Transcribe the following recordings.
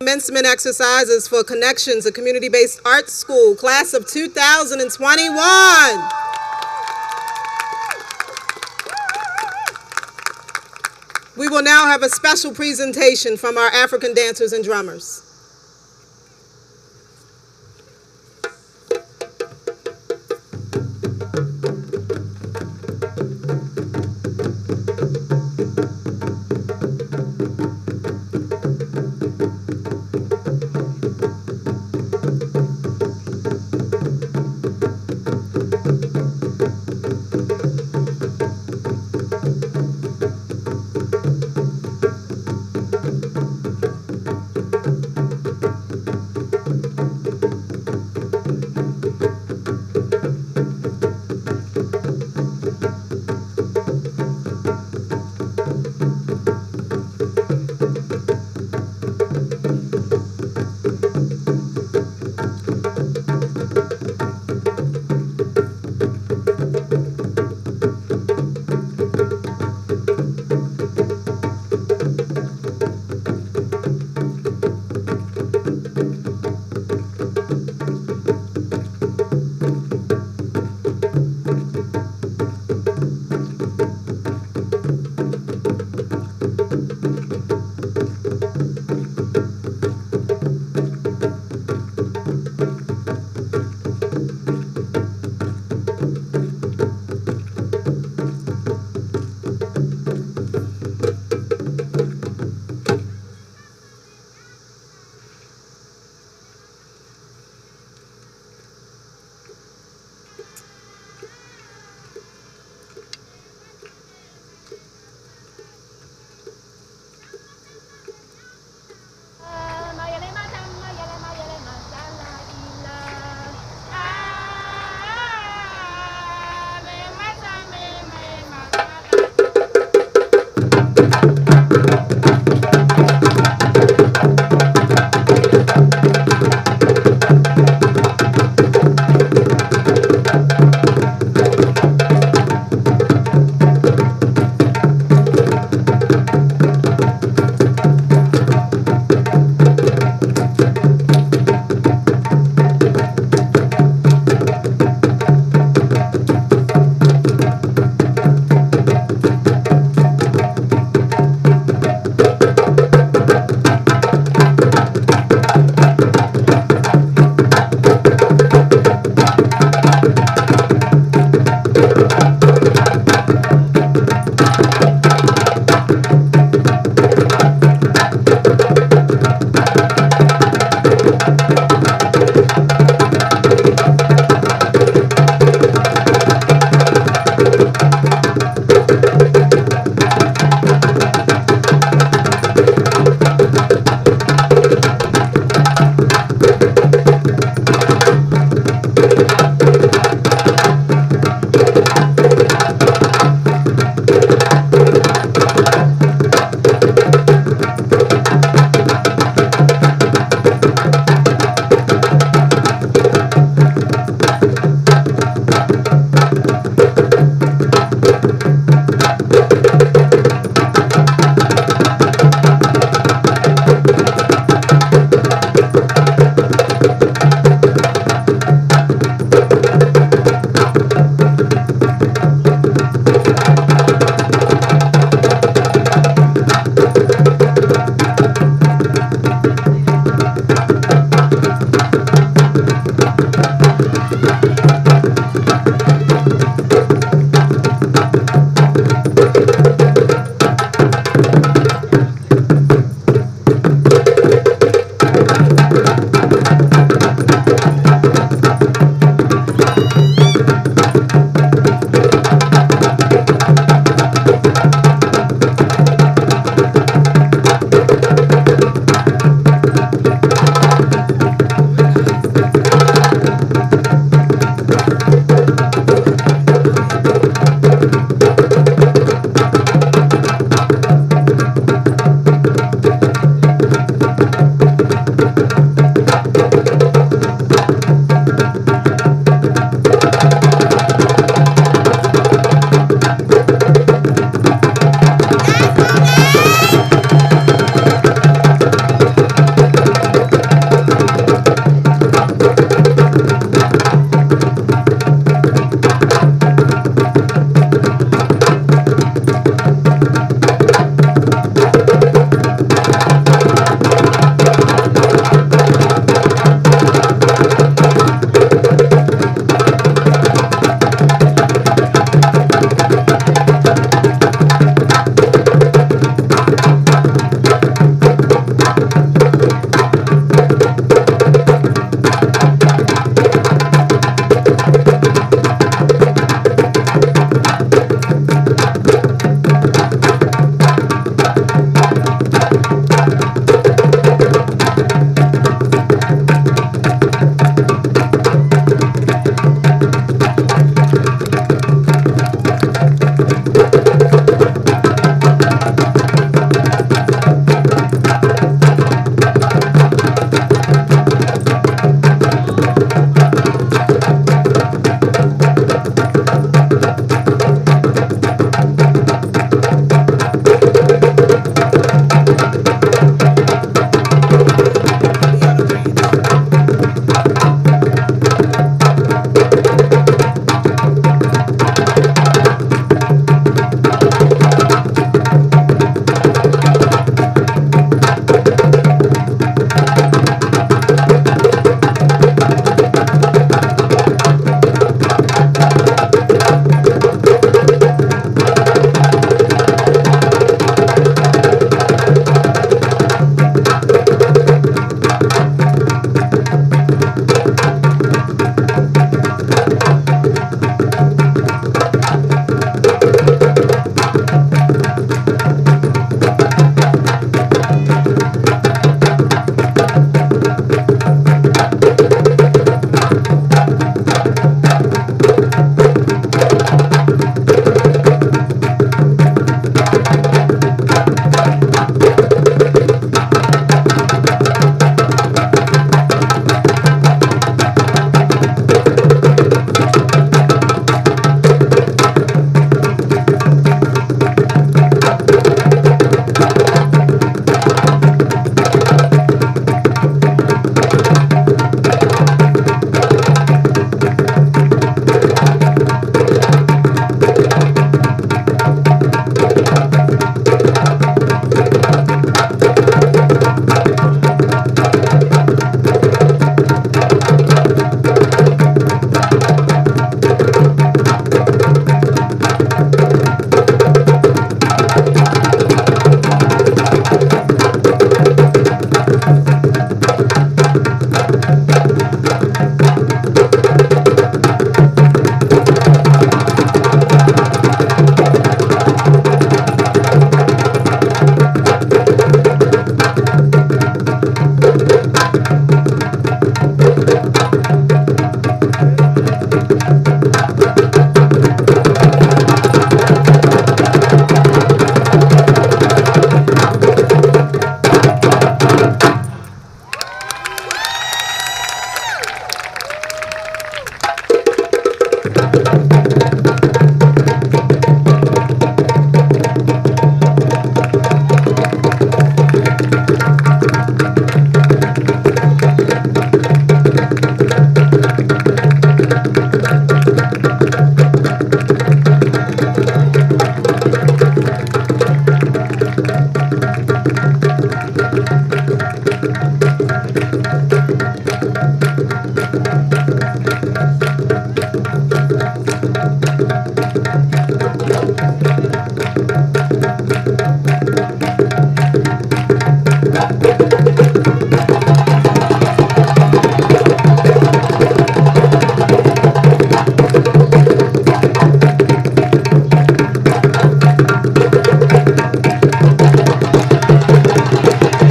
Commencement exercises for Connections, a community-based art school, class of 2021. We will now have a special presentation from our African dancers and drummers.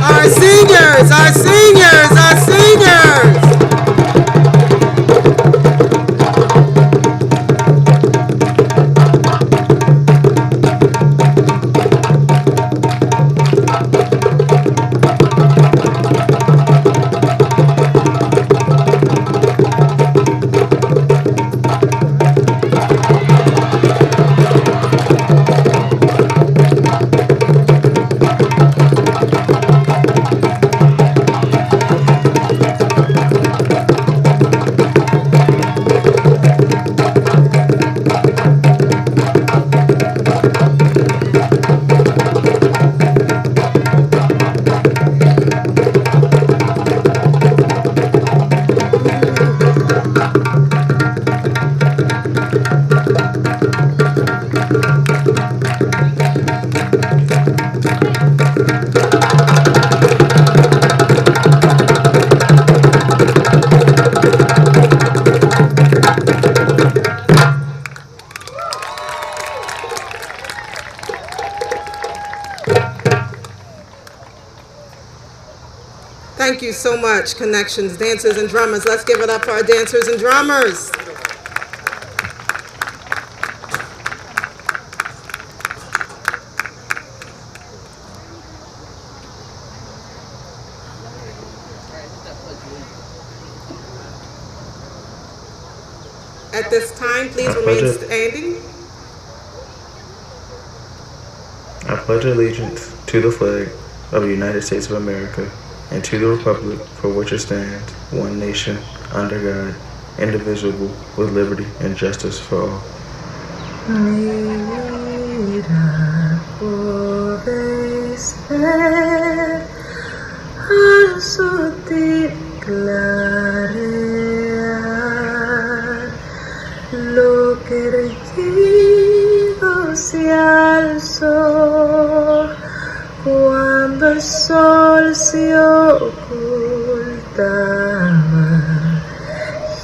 Our seniors, our seniors. Thank you so much, Connections, dancers and drummers. Let's give it up for our dancers and drummers. At this time, please remain standing. I pledge allegiance to the flag of the United States of America and to the republic for which it stands, one nation, under God, indivisible, with liberty and justice for all. Mira, podéis ver al sutil clarear lo que erguido se alzó cuando el sol se ocultaba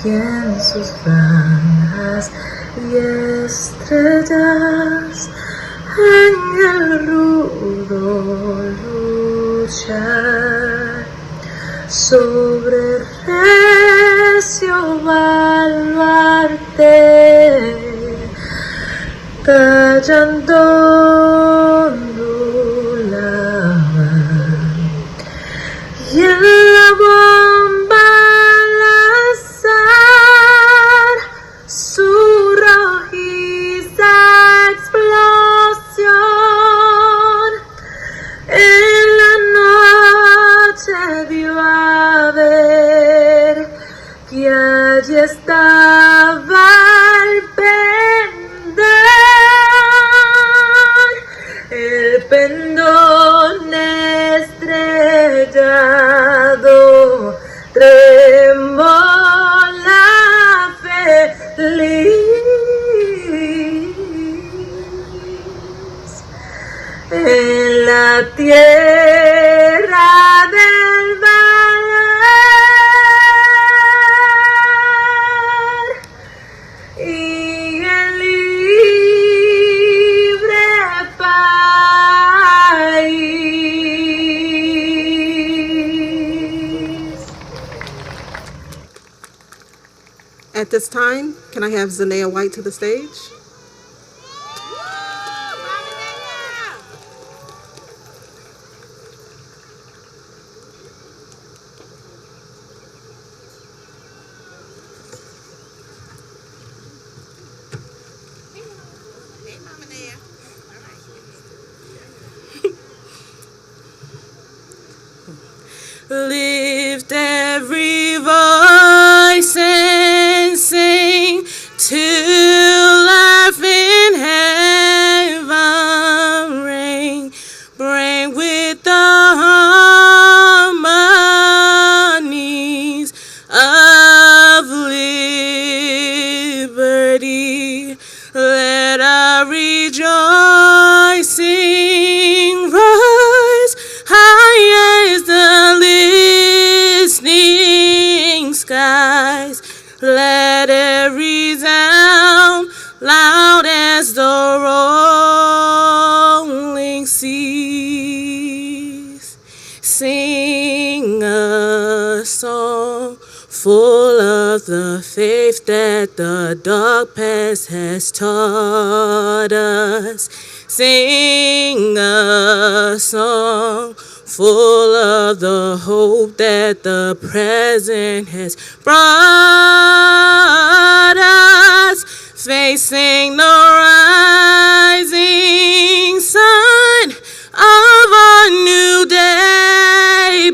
y en sus franjas y estrellas en el rudo luchar sobre recio baluarte tallando y en la bomba al azar su rojiza explosión en la noche dio a ver que allí estaba el pendón estrellado tremola feliz en la tierra del valor At this time, can I have Zanea White to the stage? Lift every voice and sing till life in heaven reign. Bring with the harmonies of liberty. Let our rejoicing rise high as the listening skies. Let it resound loud as the rolling seas. Sing a song full of the faith that the dark past has taught us. Sing a song full of the hope that the present has brought us. Facing the rising sun of a new day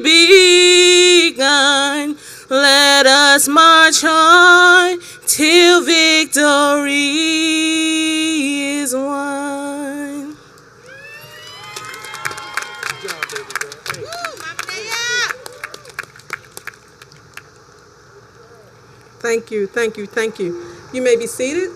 begun. Let us march on till victory is won. Thank you, thank you, thank you. You may be seated.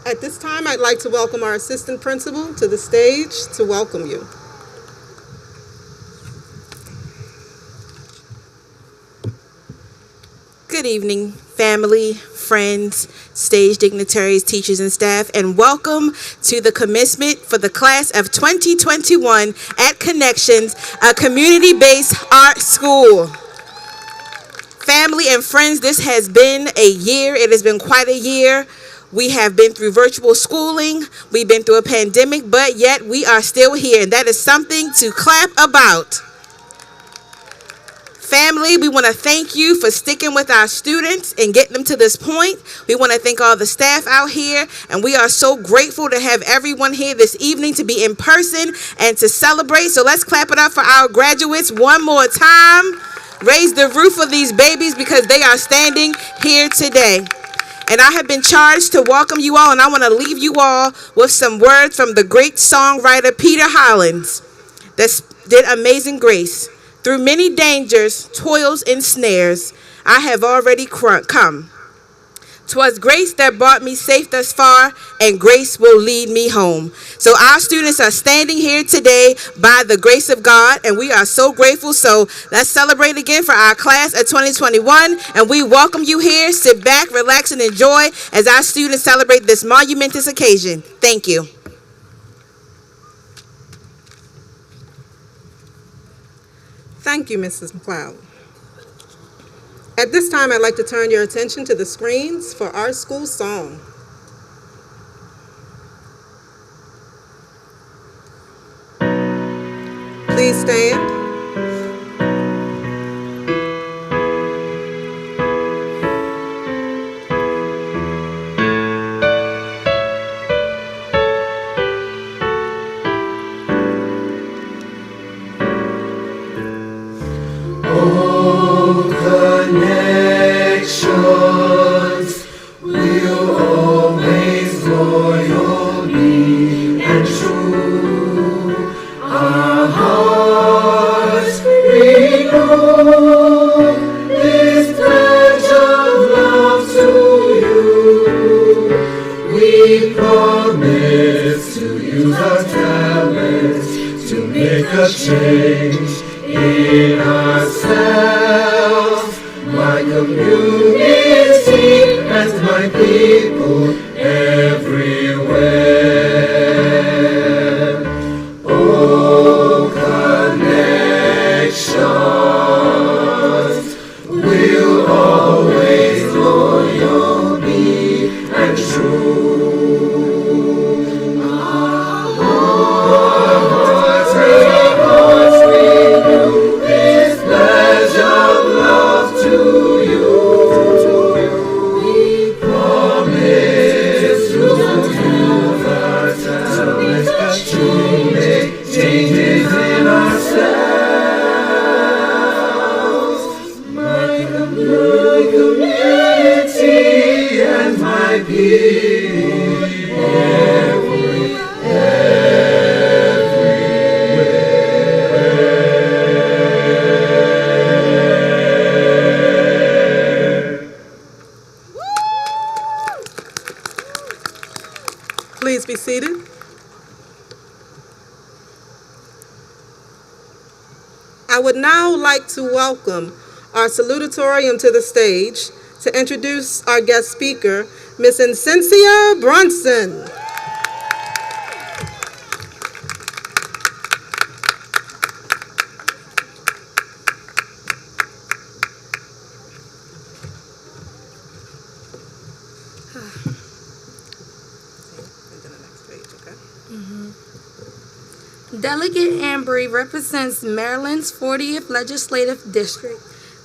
At this time, I'd like to welcome our assistant principal to the stage to welcome you. Good evening, family, friends, stage dignitaries, teachers, and staff, and welcome to the commencement for the class of 2021 at Connexions, a community-based art school. Family and friends, this has been a year. It has been quite a year. We have been through virtual schooling. We've been through a pandemic, but yet we are still here, and that is something to clap about. Family, we want to thank you for sticking with our students and getting them to this point. We want to thank all the staff out here, and we are so grateful to have everyone here this evening to be in person and to celebrate. So let's clap it up for our graduates one more time. Raise the roof of these babies because they are standing here today. And I have been charged to welcome you all, and I want to leave you all with some words from the great songwriter Peter Hollins that did Amazing Grace. Through many dangers, toils, and snares, I have already come. 'Twas grace that brought me safe thus far, and grace will lead me home. So our students are standing here today by the grace of God, and we are so grateful. So let's celebrate again for our class of 2021, and we welcome you here. Sit back, relax, and enjoy as our students celebrate this monumentous occasion. Thank you. Thank you, Mrs. McLeod. At this time, I'd like to turn your attention to the screens for our school song. Please stand. Connections will always loyal be and true. Our hearts renew this pledge of love to you. We promise to use our talents to make a change in ourselves, my community, and my people everywhere. Oh, seated. I would now like to welcome our salutatorium to the stage to introduce our guest speaker, Miss Incencia Brunson. Delegate Ambry represents Maryland's 40th Legislative District.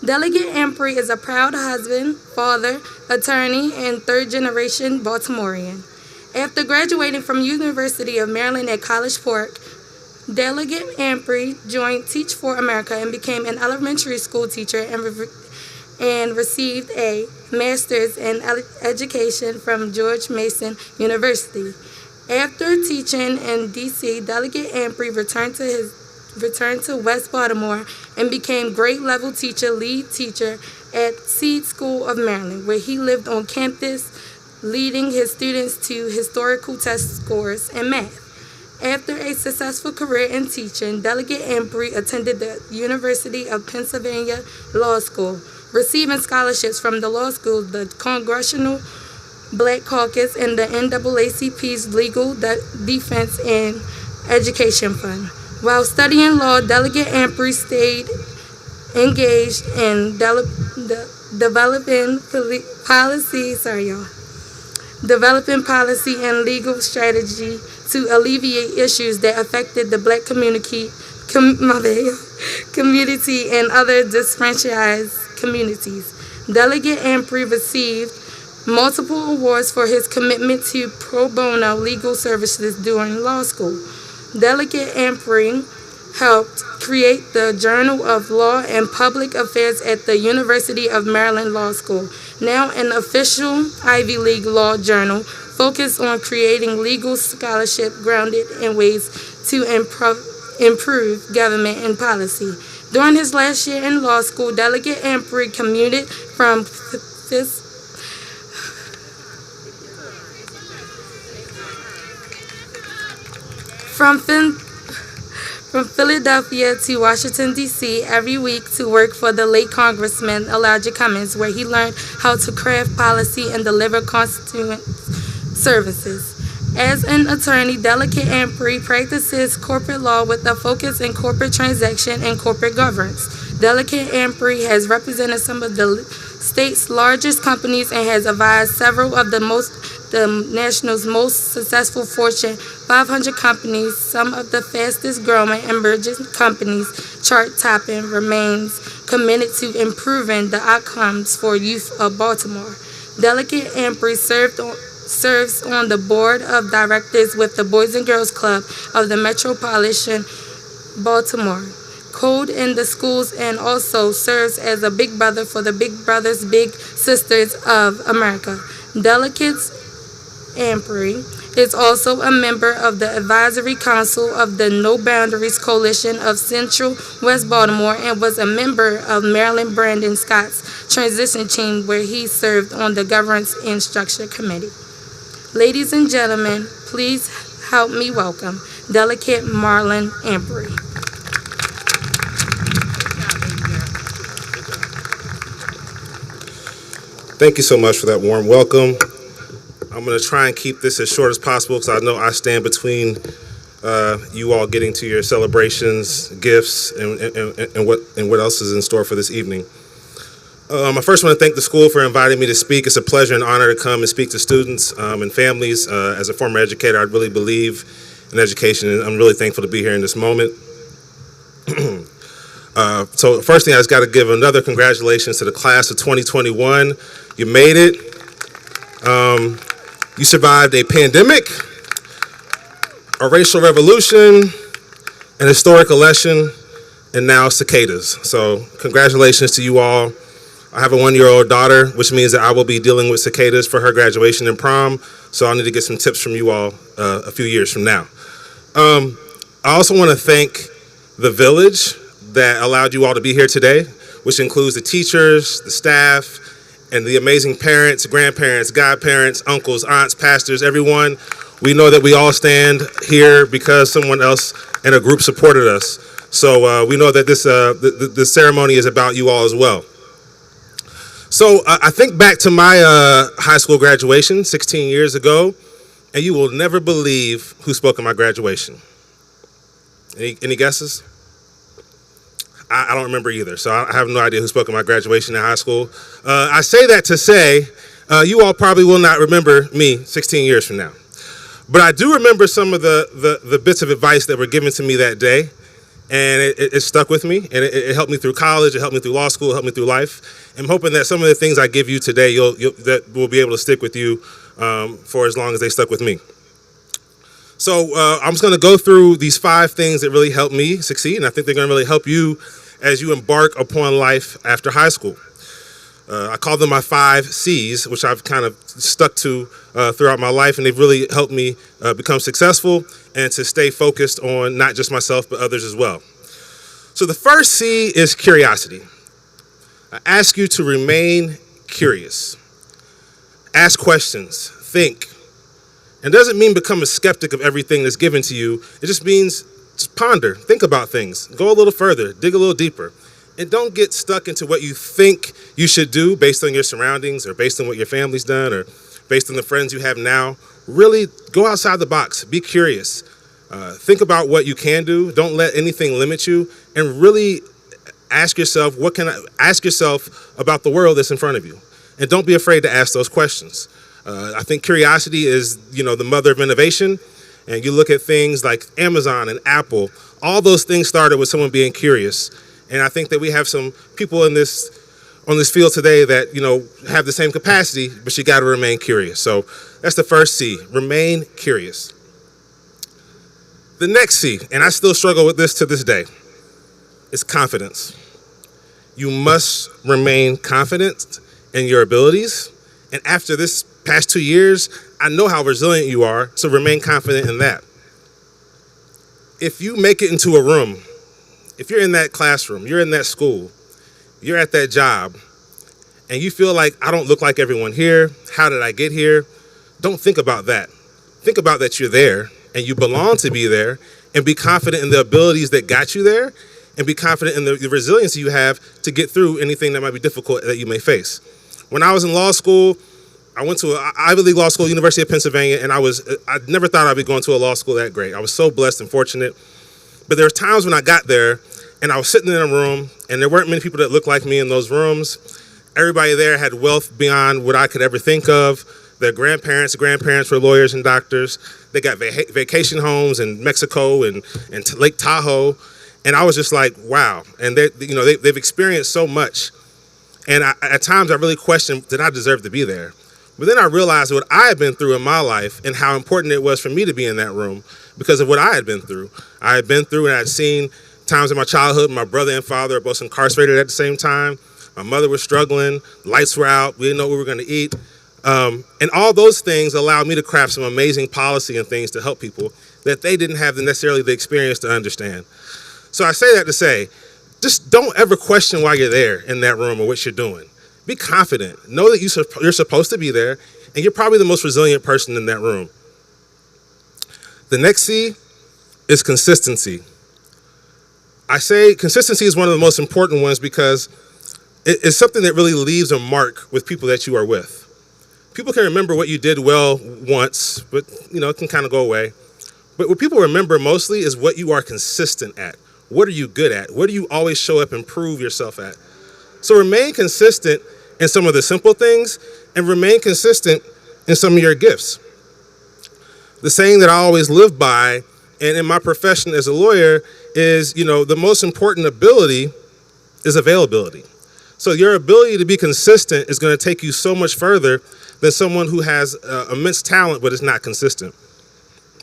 Delegate Ambry is a proud husband, father, attorney, and third-generation Baltimorean. After graduating from University of Maryland at College Park, Delegate Ambry joined Teach for America and became an elementary school teacher and received a master's in education from George Mason University. After teaching in D.C., Delegate Ambry returned to West Baltimore and became grade-level lead teacher at Seed School of Maryland, where he lived on campus, leading his students to historical test scores in math. After a successful career in teaching, Delegate Ambry attended the University of Pennsylvania Law School, receiving scholarships from the law school, the Congressional Black Caucus, and the NAACP's Legal Defense and Education Fund. While studying law, Delegate Ambry stayed engaged in developing policy and legal strategy to alleviate issues that affected the Black community and other disenfranchised communities. Delegate Ambry received multiple awards for his commitment to pro bono legal services during law school. Delegate Ambry helped create the Journal of Law and Public Affairs at the University of Maryland Law School, now an official Ivy League law journal focused on creating legal scholarship grounded in ways to improve government and policy. During his last year in law school, Delegate Ambry commuted from Philadelphia to Washington, D.C. every week to work for the late Congressman Elijah Cummings, where he learned how to craft policy and deliver constituent services. As an attorney, Delegate Ambry practices corporate law with a focus in corporate transaction and corporate governance. Delegate Ambry has represented some of the state's largest companies and has advised several of the nation's most successful Fortune 500 companies, some of the fastest growing emerging companies, chart-topping, remains committed to improving the outcomes for youth of Baltimore. Delegate Ambry serves on the board of directors with the Boys and Girls Club of the Metropolitan Baltimore Code in the schools, and also serves as a big brother for the Big Brothers Big Sisters of America. Delegate Ambry is also a member of the Advisory Council of the No Boundaries Coalition of Central West Baltimore and was a member of Maryland Brandon Scott's transition team, where he served on the Governance and Structure Committee. Ladies and gentlemen, please help me welcome Delegate Marlon Ambry. Thank you so much for that warm welcome. I'm going to try and keep this as short as possible because I know I stand between you all getting to your celebrations, gifts, and what else is in store for this evening. I first want to thank the school for inviting me to speak. It's a pleasure and honor to come and speak to students and families. As a former educator, I really believe in education, and I'm really thankful to be here in this moment. So first thing, I just got to give another congratulations to the class of 2021. You made it. You survived a pandemic, a racial revolution, an historic election, and now cicadas. So congratulations to you all. I have a 1-year-old daughter, which means that I will be dealing with cicadas for her graduation and prom. So I'll need to get some tips from you all a few years from now. I also want to thank the village that allowed you all to be here today, which includes the teachers, the staff, and the amazing parents, grandparents, godparents, uncles, aunts, pastors, everyone We know that we all stand here because someone else in a group supported us. So we know that this ceremony is about you all as well. So I think back to my high school graduation 16 years ago, and you will never believe who spoke at my graduation. Any guesses? I don't remember either, so I have no idea who spoke at my graduation in high school. I say that to say you all probably will not remember me 16 years from now. But I do remember some of the bits of advice that were given to me that day, and it stuck with me, and it helped me through college, it helped me through law school, it helped me through life. I'm hoping that some of the things I give you today that will be able to stick with you for as long as they stuck with me. So I'm just going to go through these 5 things that really helped me succeed, and I think they're going to really help you as you embark upon life after high school. I call them my 5 C's, which I've kind of stuck to throughout my life, and they've really helped me become successful and to stay focused on not just myself, but others as well. So the first C is curiosity. I ask you to remain curious. Ask questions, think. And it doesn't mean become a skeptic of everything that's given to you. It just means just ponder, think about things, go a little further, dig a little deeper. And don't get stuck into what you think you should do based on your surroundings or based on what your family's done or based on the friends you have now. Really go outside the box, be curious. Think about what you can do. Don't let anything limit you, and really ask yourself, ask yourself about the world that's in front of you. And don't be afraid to ask those questions. I think curiosity is, the mother of innovation. And you look at things like Amazon and Apple, all those things started with someone being curious. And I think that we have some people on this field today that, have the same capacity, but you got to remain curious. So that's the first C, remain curious. The next C, and I still struggle with this to this day, is confidence. You must remain confident in your abilities. And after this past 2 years, I know how resilient you are, so remain confident in that. If you make it into a room, if you're in that classroom, you're in that school, you're at that job, and you feel like, I don't look like everyone here, how did I get here? Don't think about that. Think about that you're there, and you belong to be there, and be confident in the abilities that got you there, and be confident in the resilience you have to get through anything that might be difficult that you may face. When I was in law school, I went to an Ivy League law school, University of Pennsylvania, and I never thought I'd be going to a law school that great. I was so blessed and fortunate. But there were times when I got there and I was sitting in a room and there weren't many people that looked like me in those rooms. Everybody there had wealth beyond what I could ever think of. Their grandparents were lawyers and doctors. They got vacation homes in Mexico and Lake Tahoe. And I was just like, wow. And they've experienced so much. And at times I really questioned, did I deserve to be there? But then I realized what I had been through in my life and how important it was for me to be in that room because of what I had been through. I had been through and I had seen times in my childhood, my brother and father were both incarcerated at the same time. My mother was struggling, lights were out, we didn't know what we were going to eat. And all those things allowed me to craft some amazing policy and things to help people that they didn't have necessarily the experience to understand. So I say that to say, just don't ever question why you're there in that room or what you're doing. Be confident. Know that you're supposed to be there, and you're probably the most resilient person in that room. The next C is consistency. I say consistency is one of the most important ones because it's something that really leaves a mark with people that you are with. People can remember what you did well once, but it can kind of go away. But what people remember mostly is what you are consistent at. What are you good at? What do you always show up and prove yourself at? So remain consistent in some of the simple things and remain consistent in some of your gifts. The saying that I always live by, and in my profession as a lawyer, is, the most important ability is availability. So your ability to be consistent is going to take you so much further than someone who has immense talent but is not consistent.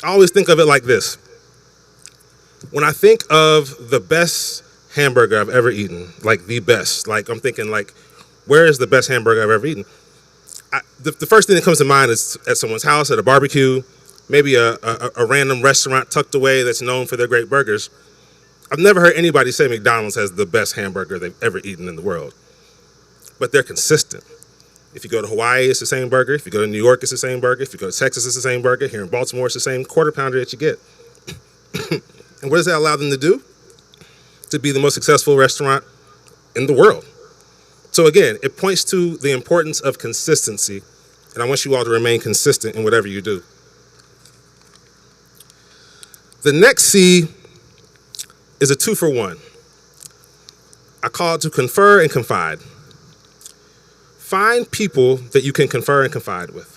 I always think of it like this. When I think of the best hamburger I've ever eaten, like the best, like I'm thinking like, where is the best hamburger I've ever eaten? The first thing that comes to mind is at someone's house, at a barbecue, maybe a random restaurant tucked away that's known for their great burgers. I've never heard anybody say McDonald's has the best hamburger they've ever eaten in the world. But they're consistent. If you go to Hawaii, it's the same burger. If you go to New York, it's the same burger. If you go to Texas, it's the same burger. Here in Baltimore, it's the same quarter pounder that you get. And what does that allow them to do? To be the most successful restaurant in the world. So again, it points to the importance of consistency, and I want you all to remain consistent in whatever you do. The next C is a 2-for-1. I call it to confer and confide. Find people that you can confer and confide with.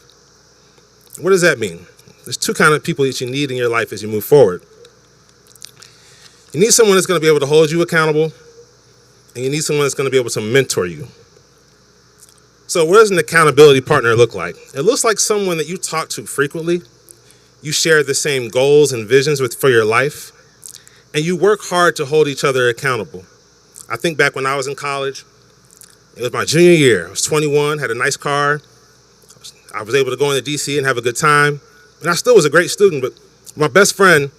What does that mean? There's two kinds of people that you need in your life as you move forward. You need someone that's going to be able to hold you accountable, and you need someone that's going to be able to mentor you. So what does an accountability partner look like? It looks like someone that you talk to frequently, you share the same goals and visions for your life, and you work hard to hold each other accountable. I think back when I was in college, it was my junior year. I was 21, had a nice car. I was able to go into DC and have a good time. And I still was a great student, but my best friend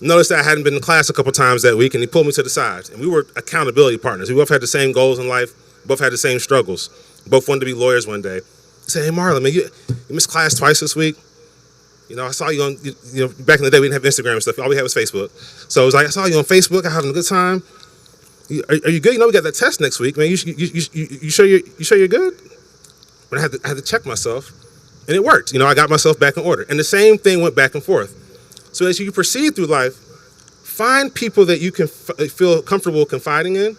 noticed that I hadn't been in class a couple times that week, and he pulled me to the side. And we were accountability partners. We both had the same goals in life, both had the same struggles. Both wanted to be lawyers one day. He said, hey, Marlon, man, you missed class twice this week. You know, I saw you on, back in the day, we didn't have Instagram and stuff. All we had was Facebook. So it was like, I saw you on Facebook. I'm having a good time. Are you good? You know, we got that test next week, man. You sure you're good? But I had to check myself, and it worked. You know, I got myself back in order. And the same thing went back and forth. So as you proceed through life, find people that you can feel comfortable confiding in,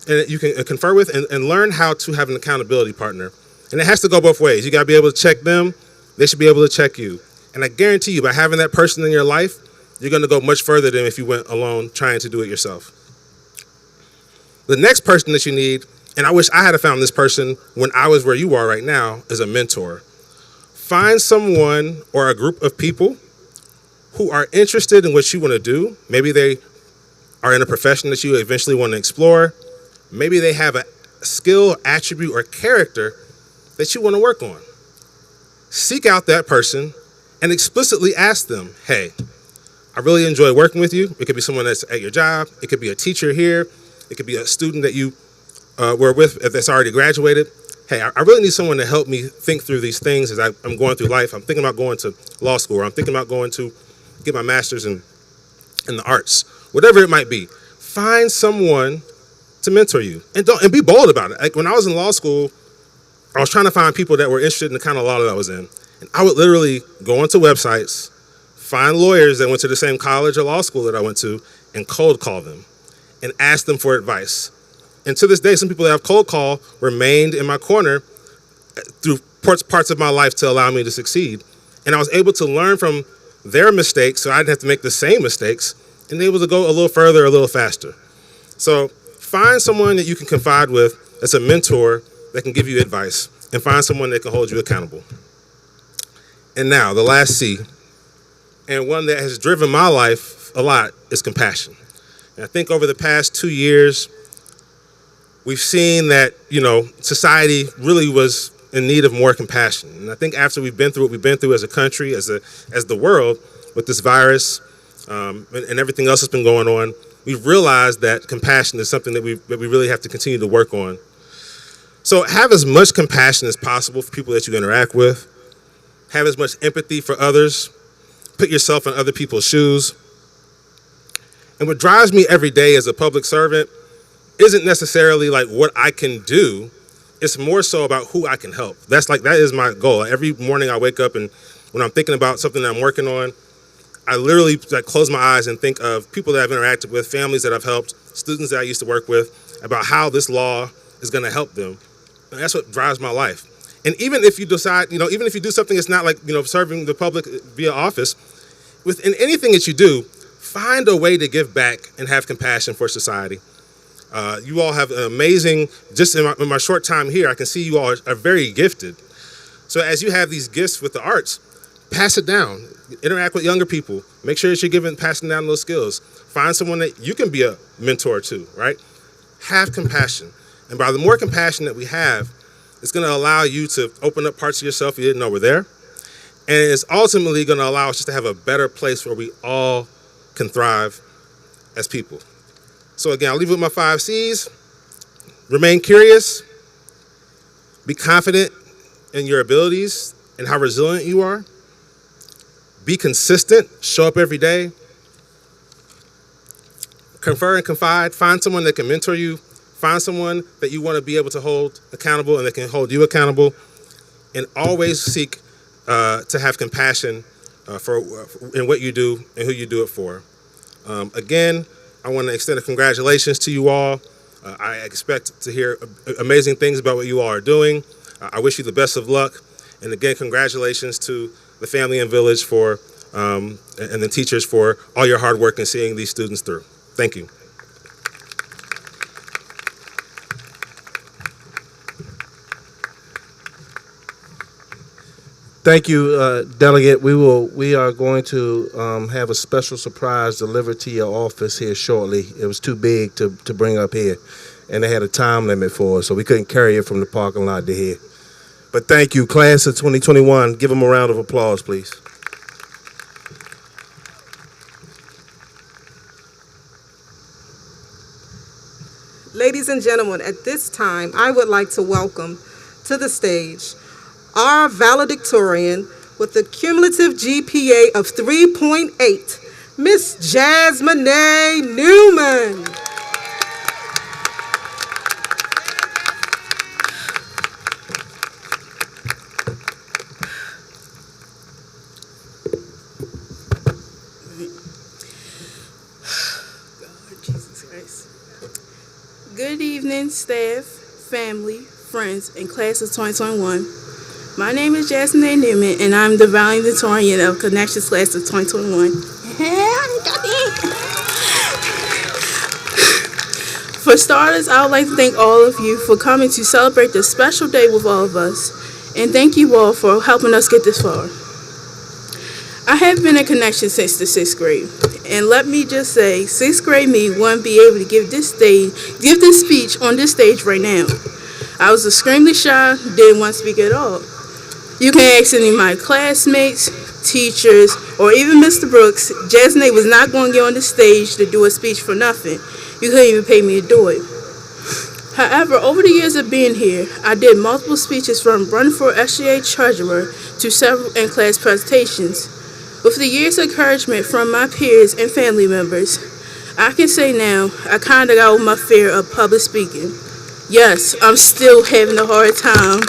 and that you can confer with, and learn how to have an accountability partner. And it has to go both ways. You got to be able to check them. They should be able to check you. And I guarantee you, by having that person in your life, you're going to go much further than if you went alone trying to do it yourself. The next person that you need, and I wish I had found this person when I was where you are right now, is a mentor. Find someone or a group of people who are interested in what you want to do. Maybe they are in a profession that you eventually want to explore. Maybe they have a skill, attribute, or character that you want to work on. Seek out that person and explicitly ask them, hey, I really enjoy working with you. It could be someone that's at your job. It could be a teacher here. It could be a student that you were with that's already graduated. Hey, I really need someone to help me think through these things as I'm going through life. I'm thinking about going to law school, or I'm thinking about going to get my master's in the arts, whatever it might be. Find someone to mentor you, and be bold about it. Like when I was in law school, I was trying to find people that were interested in the kind of law that I was in. And I would literally go onto websites, find lawyers that went to the same college or law school that I went to, and cold call them and ask them for advice. And to this day, some people that I've cold called remained in my corner through parts of my life to allow me to succeed. And I was able to learn from their mistakes so I didn't have to make the same mistakes, and able to go a little further, a little faster. So find someone that you can confide with that's a mentor that can give you advice, and find someone that can hold you accountable. And now, the last C, and one that has driven my life a lot, is compassion. And I think over the past 2 years, we've seen that, society really was in need of more compassion. And I think after we've been through what we've been through as a country, as the world, with this virus and everything else that's been going on, we've realized that compassion is something that we really have to continue to work on. So have as much compassion as possible for people that you interact with. Have as much empathy for others. Put yourself in other people's shoes. And what drives me every day as a public servant isn't necessarily like what I can do. It's more so about who I can help. That is my goal. Every morning I wake up, and when I'm thinking about something that I'm working on, I literally close my eyes and think of people that I've interacted with, families that I've helped, students that I used to work with, about how this law is going to help them. And that's what drives my life. And even if you decide, even if you do something that's not like, serving the public via office, within anything that you do, find a way to give back and have compassion for society. You all have an amazing, just in my short time here, I can see you all are very gifted. So as you have these gifts with the arts, pass it down. Interact with younger people. Make sure that you're passing down those skills. Find someone that you can be a mentor to, right? Have compassion. And by the more compassion that we have, it's going to allow you to open up parts of yourself you didn't know were there. And it's ultimately going to allow us just to have a better place where we all can thrive as people. So again, I'll leave you with my 5 C's. Remain curious. Be confident in your abilities and how resilient you are. Be consistent. Show up every day. Confer and confide. Find someone that can mentor you. Find someone that you want to be able to hold accountable and that can hold you accountable. And always seek to have compassion in what you do and who you do it for. Again, I want to extend a congratulations to you all. I expect to hear amazing things about what you all are doing. I wish you the best of luck. And again, congratulations to the family and village and the teachers for all your hard work in seeing these students through. Thank you. Thank you, Delegate. We are going to have a special surprise delivered to your office here shortly. It was too big to bring up here, and they had a time limit for us, so we couldn't carry it from the parking lot to here. But thank you, class of 2021. Give them a round of applause, please. Ladies and gentlemen, at this time, I would like to welcome to the stage our valedictorian with a cumulative GPA of 3.8, Miss Jasmine A. Newman. Good evening, staff, family, friends, and class of 2021. My name is Jasmine A. Newman, and I'm the valedictorian of Connexions Class of 2021. For starters, I would like to thank all of you for coming to celebrate this special day with all of us, and thank you all for helping us get this far. I have been in Connexions since the 6th grade, and let me just say, 6th grade me wouldn't be able to give this speech on this stage right now. I was extremely shy, didn't want to speak at all. You can ask any of my classmates, teachers, or even Mr. Brooks. Jasmine was not going to get on the stage to do a speech for nothing. You couldn't even pay me to do it. However, over the years of being here, I did multiple speeches from running for SGA treasurer to several in-class presentations. With the years of encouragement from my peers and family members, I can say now I kind of got over my fear of public speaking. Yes, I'm still having a hard time.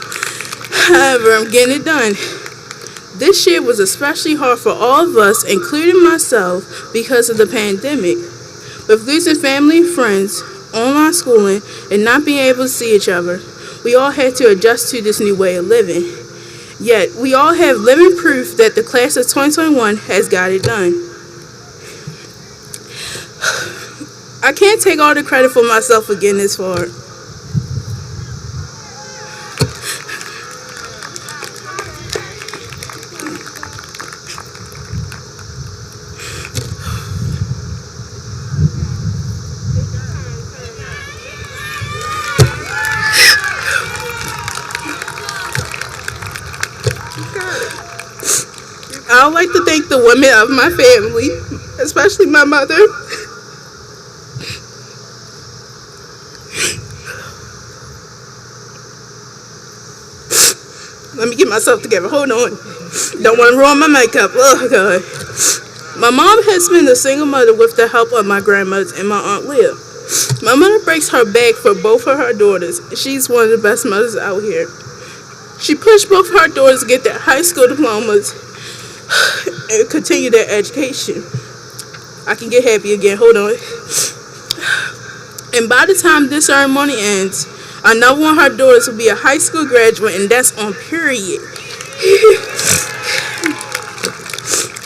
However, I'm getting it done. This year was especially hard for all of us, including myself, because of the pandemic. With losing family and friends, online schooling, and not being able to see each other, we all had to adjust to this new way of living. Yet, we all have living proof that the class of 2021 has got it done. I can't take all the credit for myself for getting this far. I would like to thank the women of my family, especially my mother. Let me get myself together. Hold on. Don't want to ruin my makeup. Oh, God. My mom has been a single mother with the help of my grandmothers and my Aunt Leah. My mother breaks her back for both of her daughters. She's one of the best mothers out here. She pushed both her daughters to get their high school diplomas and continue their education. I can get happy again. Hold on. And by the time this ceremony ends, another one of her daughters will be a high school graduate, and that's on period.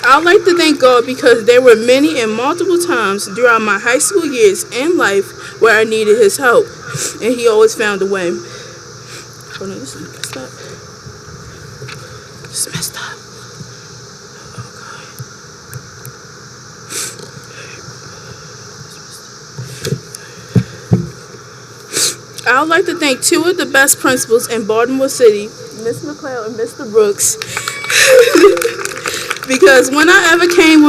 I'd like to thank God because there were many and multiple times throughout my high school years and life where I needed His help, and He always found a way. Hold on, this is messed up. This is messed up. I would like to thank two of the best principals in Baltimore City, Ms. McLeod and Mr. Brooks, because when I ever came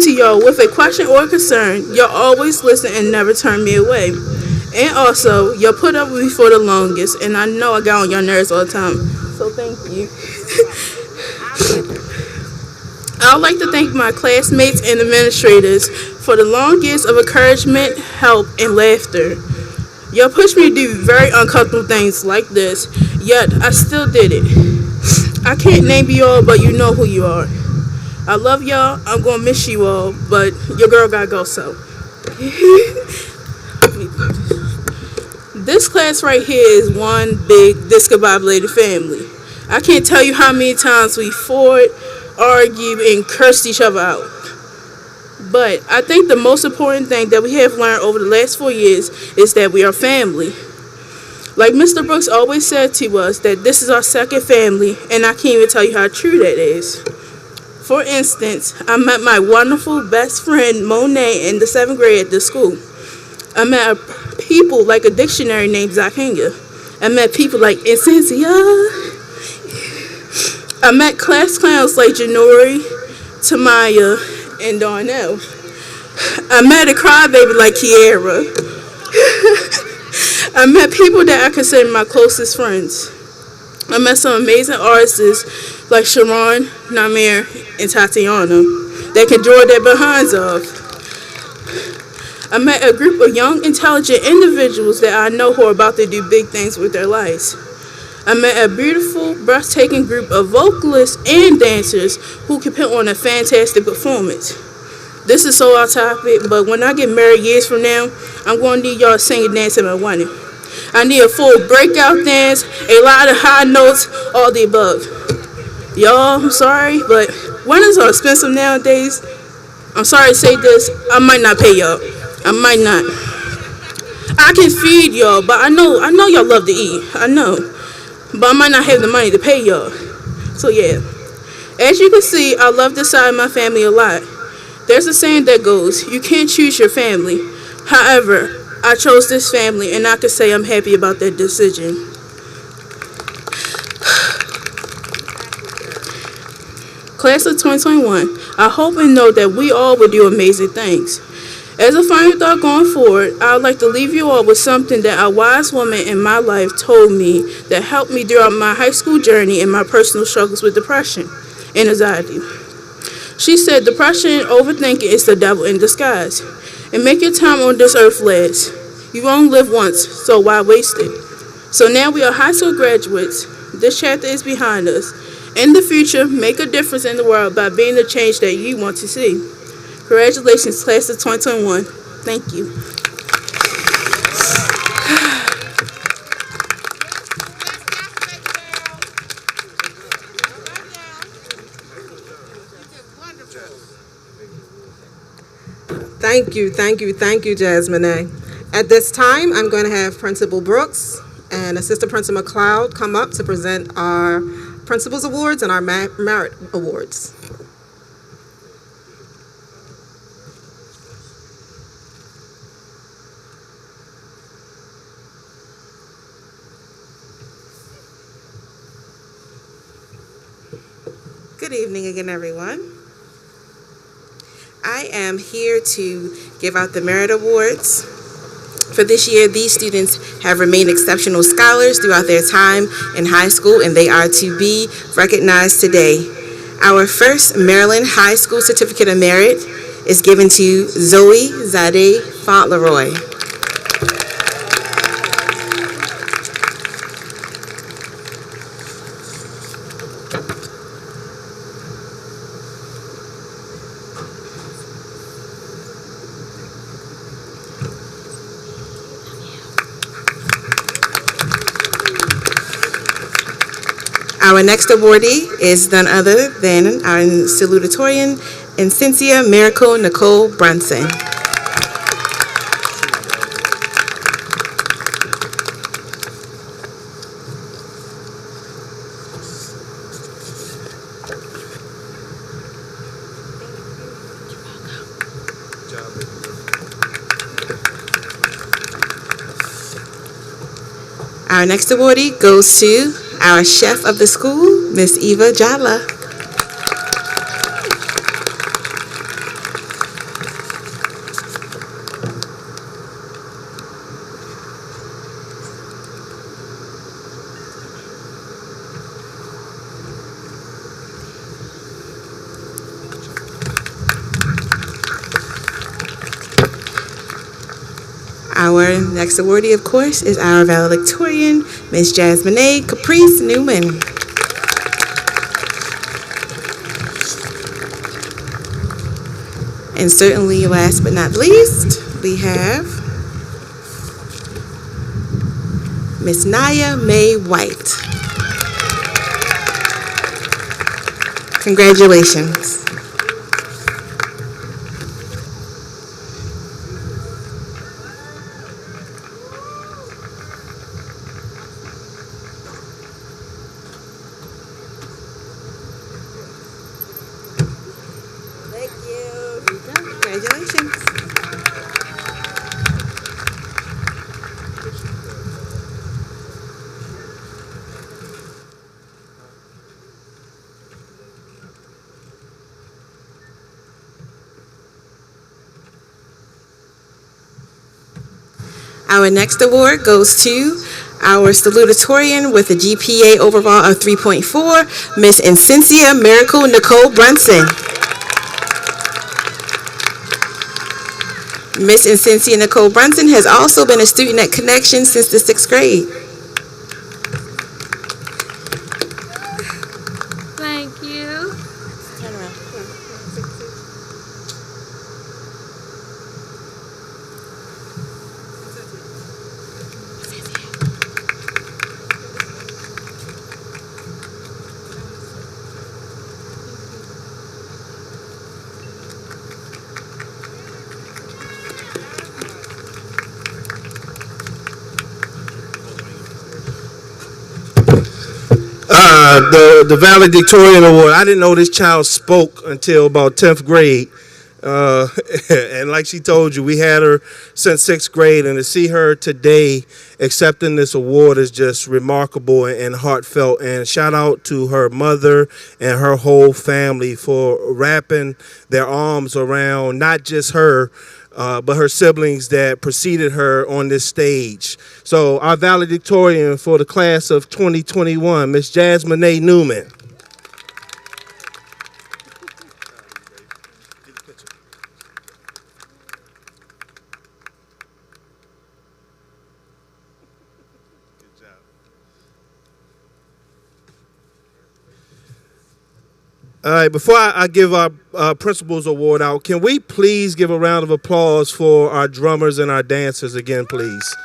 to y'all with a question or a concern, y'all always listen and never turn me away. And also, y'all put up with me for the longest, and I know I got on your nerves all the time. So thank you. I would like to thank my classmates and administrators for the long years of encouragement, help, and laughter. Y'all pushed me to do very uncomfortable things like this, yet I still did it. I can't name you all, but you know who you are. I love y'all. I'm going to miss you all, but your girl got to go, so. This class right here is one big discombobulated family. I can't tell you how many times we fought, argued, and cursed each other out. But I think the most important thing that we have learned over the last 4 years is that we are family. Like Mr. Brooks always said to us, that this is our second family, and I can't even tell you how true that is. For instance, I met my wonderful best friend Monet in the 7th grade at this school. I met people like a dictionary named Zakinga. I met people like Essentia. I met class clowns like Janori, Tamaya, and Darnell. I met a crybaby like Kiara. I met people that I consider my closest friends. I met some amazing artists like Sharon, Namir, and Tatiana that can draw their behinds off. I met a group of young, intelligent individuals that I know who are about to do big things with their lives. I met a beautiful, breathtaking group of vocalists and dancers who can put on a fantastic performance. This is so off topic, but when I get married years from now, I'm going to need y'all to sing and dance at my wedding. I need a full breakout dance, a lot of high notes, all the above. Y'all, I'm sorry, but weddings are expensive nowadays. I'm sorry to say this, I might not pay y'all. I might not. I can feed y'all, but I know y'all love to eat. I know. But I might not have the money to pay y'all. So yeah. As you can see, I love this side of my family a lot. There's a saying that goes, you can't choose your family. However, I chose this family, and I can say I'm happy about that decision. Class of 2021, I hope and know that we all will do amazing things. As a final thought going forward, I would like to leave you all with something that a wise woman in my life told me that helped me throughout my high school journey and my personal struggles with depression and anxiety. She said, depression and overthinking is the devil in disguise. And make your time on this earth last. You only live once, so why waste it? So now we are high school graduates. This chapter is behind us. In the future, make a difference in the world by being the change that you want to see. Congratulations, class of 2021. Thank you. Thank you, Jasmine. At this time, I'm going to have Principal Brooks and Assistant Principal McLeod come up to present our Principals Awards and our Merit Awards. Good evening again, everyone. I am here to give out the Merit Awards. For this year, these students have remained exceptional scholars throughout their time in high school, and they are to be recognized today. Our first Maryland High School Certificate of Merit is given to Zoe Zadeh Fauntleroy. Our next awardee is none other than our salutatorian, Cynthia Miracle Nicole Brunson. Our next awardee goes to our chef of the school, Miss Eva Jala. Our next awardee, of course, is our valedictorian, Miss Jasmine A. Caprice Newman. And certainly, last but not least, we have Miss Naya Mae White. Congratulations. Thank you. Congratulations. Our next award goes to our salutatorian with a GPA overall of 3.4, Miss Incencia Miracle Nicole Brunson. Miss Incencia Nicole Brunson has also been a student at Connexions since the 6th grade. Thank you. Turn around. The valedictorian award. I didn't know this child spoke until about 10th grade. And like she told you, we had her since 6th grade, and to see her today accepting this award is just remarkable and heartfelt. And shout out to her mother and her whole family for wrapping their arms around not just her, but her siblings that preceded her on this stage. So our valedictorian for the class of 2021, Miss Jasmine A. Newman. All right, before I give our Principals Award out, can we please give a round of applause for our drummers and our dancers again, please?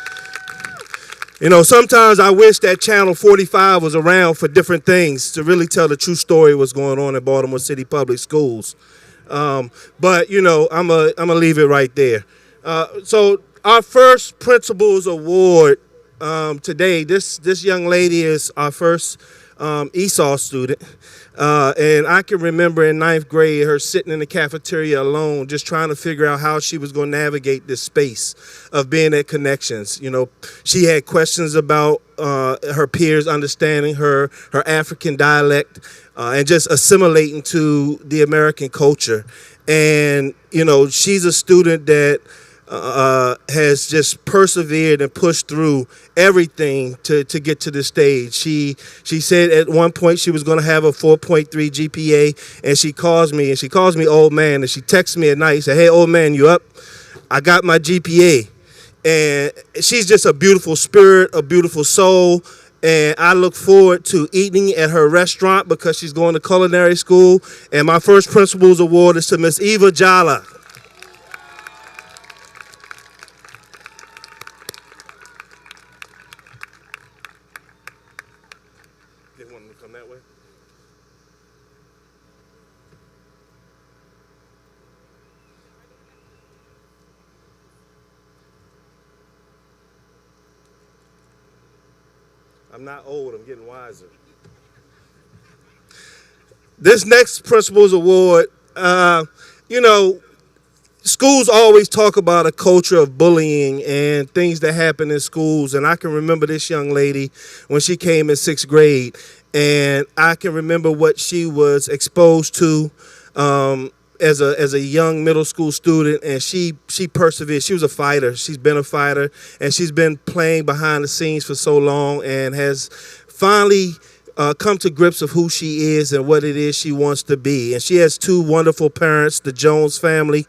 You know, sometimes I wish that Channel 45 was around for different things to really tell the true story of what's going on in Baltimore City Public Schools. But, you know, I'm gonna leave it right there. So our first Principals Award today, this young lady is our first ESOL student. And I can remember in 9th grade her sitting in the cafeteria alone, just trying to figure out how she was going to navigate this space of being at Connexions. You know, she had questions about her peers understanding her African dialect, and just assimilating to the American culture. And, you know, she's a student that has just persevered and pushed through everything to get to this stage. She said at one point she was going to have a 4.3 GPA, and she calls me old man, and she texts me at night and said, "Hey, old man, you up? I got my GPA." And she's just a beautiful spirit, a beautiful soul. And I look forward to eating at her restaurant because she's going to culinary school. And my first Principals Award is to Miss Eva Jala. Come that way. I'm not old, I'm getting wiser. This next Principals Award, you know, schools always talk about a culture of bullying and things that happen in schools. And I can remember this young lady when she came in 6th grade. And I can remember what she was exposed to as a young middle school student, and she persevered. She was a fighter. She's been a fighter, and she's been playing behind the scenes for so long, and has finally come to grips of who she is and what it is she wants to be. And she has two wonderful parents, the Jones family.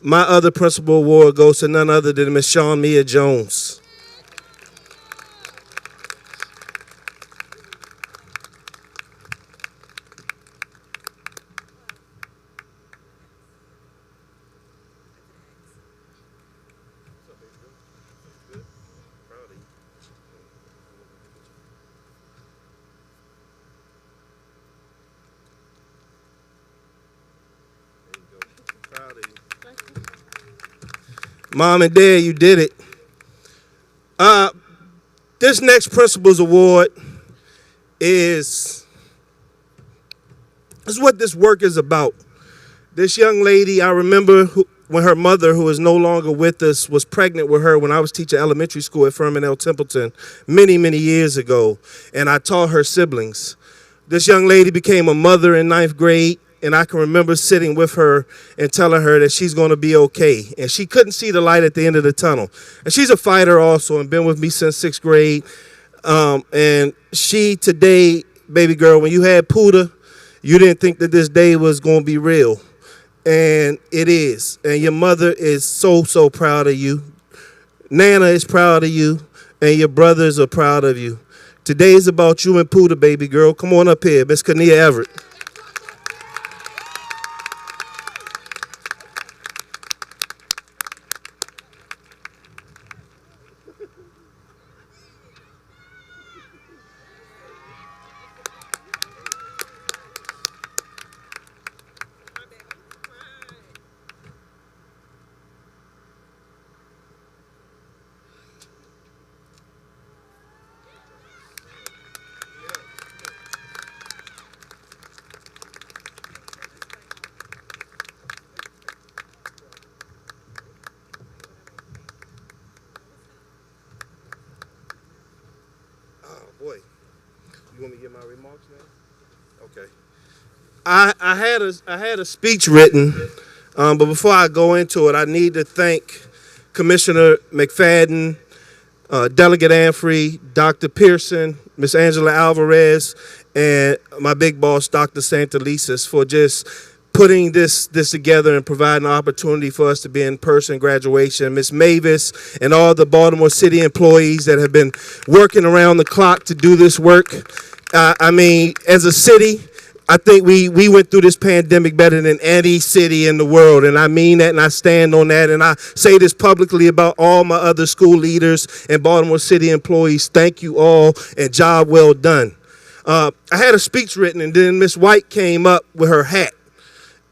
My other principal award goes to none other than Miss Shawn Mia Jones. Mom and Dad, you did it. This next principal's award is what this work is about. This young lady, I remember when her mother, who is no longer with us, was pregnant with her when I was teaching elementary school at Furman L. Templeton many, many years ago, and I taught her siblings. This young lady became a mother in 9th grade, and I can remember sitting with her and telling her that she's going to be okay. And she couldn't see the light at the end of the tunnel. And she's a fighter also and been with me since 6th grade. And she today, baby girl, when you had Puda, you didn't think that this day was going to be real. And it is. And your mother is so, so proud of you. Nana is proud of you. And your brothers are proud of you. Today is about you and Puda, baby girl. Come on up here, Miss Kania Everett. Boy, you want me to get my remarks now? Okay. I had a speech written, but before I go into it, I need to thank Commissioner McFadden, Delegate Anfrey, Dr. Pearson, Miss Angela Alvarez, and my big boss, Dr. Santelises, for just putting this together and providing an opportunity for us to be in person graduation. Miss Mavis and all the Baltimore City employees that have been working around the clock to do this work. I mean, as a city, I think we went through this pandemic better than any city in the world, and I mean that, and I stand on that, and I say this publicly about all my other school leaders and Baltimore City employees. Thank you all, and job well done. I had a speech written, and then Miss White came up with her hat.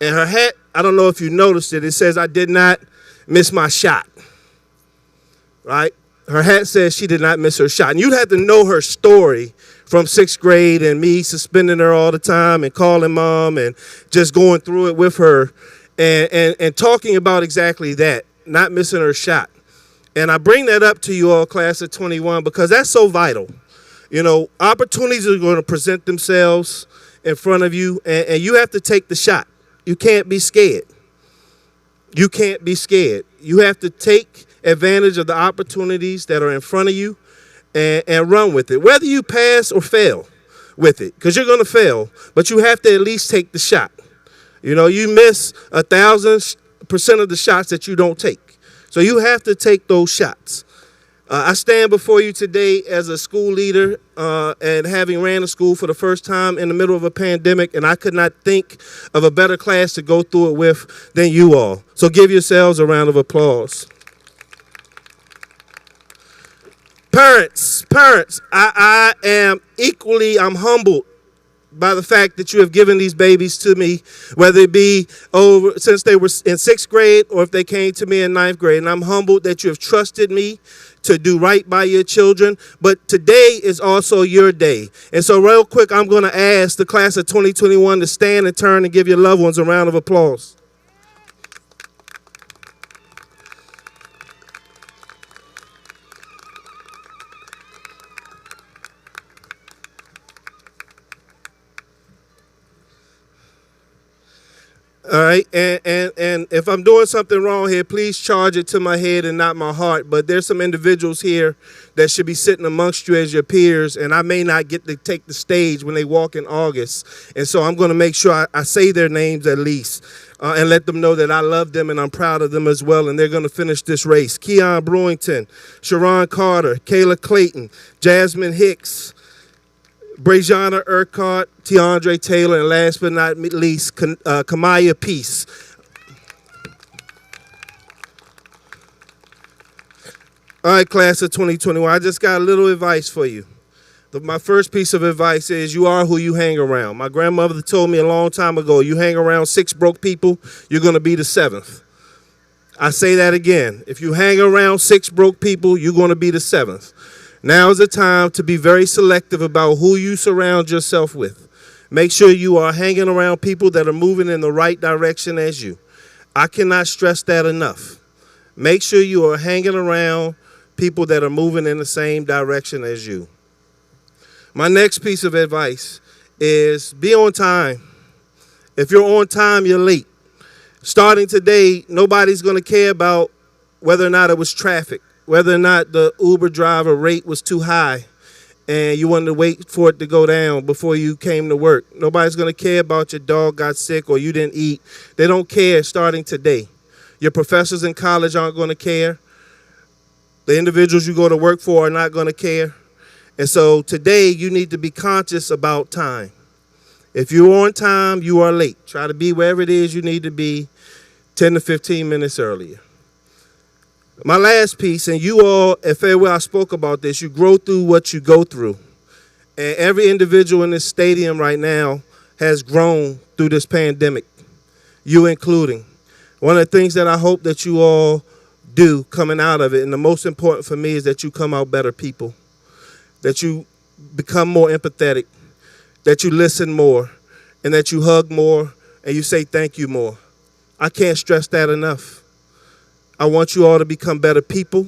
And her hat, I don't know if you noticed it, it says, "I did not miss my shot." Right? Her hat says she did not miss her shot. And you'd have to know her story from 6th grade and me suspending her all the time and calling mom and just going through it with her and talking about exactly that, not missing her shot. And I bring that up to you all, class of 21, because that's so vital. You know, opportunities are going to present themselves in front of you, and you have to take the shot. You can't be scared. You can't be scared. You have to take advantage of the opportunities that are in front of you and run with it, whether you pass or fail with it, because you're going to fail, but you have to at least take the shot. You know, you miss 1,000% of the shots that you don't take. So you have to take those shots. I stand before you today as a school leader and having ran a school for the first time in the middle of a pandemic, and I could not think of a better class to go through it with than you all. So give yourselves a round of applause. Parents, I'm humbled by the fact that you have given these babies to me, whether it be since they were in 6th grade or if they came to me in 9th grade. And I'm humbled that you have trusted me to do right by your children. But today is also your day. And so real quick, I'm going to ask the class of 2021 to stand and turn and give your loved ones a round of applause. All right, and if I'm doing something wrong here, please charge it to my head and not my heart. But there's some individuals here that should be sitting amongst you as your peers, and I may not get to take the stage when they walk in August. And so I'm going to make sure I say their names at least and let them know that I love them and I'm proud of them as well, and they're going to finish this race. Keon Brewington, Sharon Carter, Kayla Clayton, Jasmine Hicks, Brejana Urquhart, Tiandre Taylor, and last but not least, Kamaya Peace. All right, class of 2021, I just got a little advice for you. My first piece of advice is you are who you hang around. My grandmother told me a long time ago, you hang around 6 broke people, you're going to be the 7th. I say that again. If you hang around 6 broke people, you're going to be the 7th. Now is the time to be very selective about who you surround yourself with. Make sure you are hanging around people that are moving in the right direction as you. I cannot stress that enough. Make sure you are hanging around people that are moving in the same direction as you. My next piece of advice is be on time. If you're on time, you're late. Starting today, nobody's going to care about whether or not it was traffic, whether or not the Uber driver rate was too high and you wanted to wait for it to go down before you came to work. Nobody's going to care about your dog got sick or you didn't eat. They don't care starting today. Your professors in college aren't going to care. The individuals you go to work for are not going to care. And so today you need to be conscious about time. If you're on time, you are late. Try to be wherever it is you need to be 10 to 15 minutes earlier. My last piece, and you all at Farewell, I spoke about this, you grow through what you go through. And every individual in this stadium right now has grown through this pandemic, you including. One of the things that I hope that you all do coming out of it, and the most important for me is that you come out better people, that you become more empathetic, that you listen more, and that you hug more, and you say thank you more. I can't stress that enough. I want you all to become better people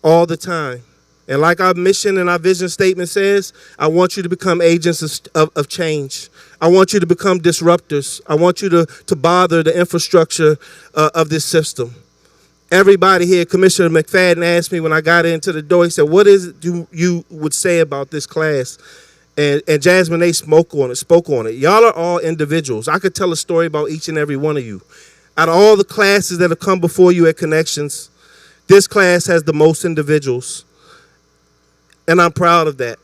all the time. And like our mission and our vision statement says, I want you to become agents of change. I want you to become disruptors. I want you to bother the infrastructure of this system. Everybody here, Commissioner McFadden asked me when I got into the door, he said, what is it you would say about this class? And Jasmine, they spoke on it. Y'all are all individuals. I could tell a story about each and every one of you. Out of all the classes that have come before you at Connections, this class has the most individuals. And I'm proud of that.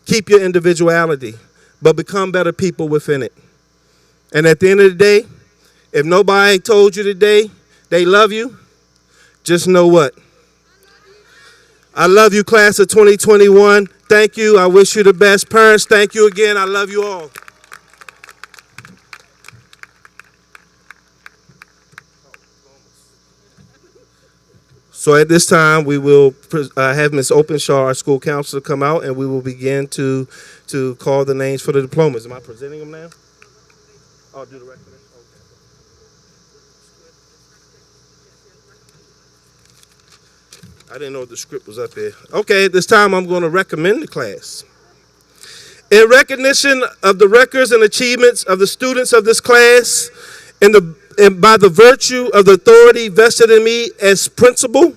Keep your individuality, but become better people within it. And at the end of the day, if nobody told you today they love you, just know what? I love you, class of 2021. Thank you. I wish you the best. Parents, thank you again. I love you all. So at this time, we will have Ms. Openshaw, our school counselor, come out, and we will begin to call the names for the diplomas. Am I presenting them now? I'll do the recognition. I didn't know the script was up there. Okay, at this time, I'm going to recommend the class. In recognition of the records and achievements of the students of this class, and by the virtue of the authority vested in me as principal,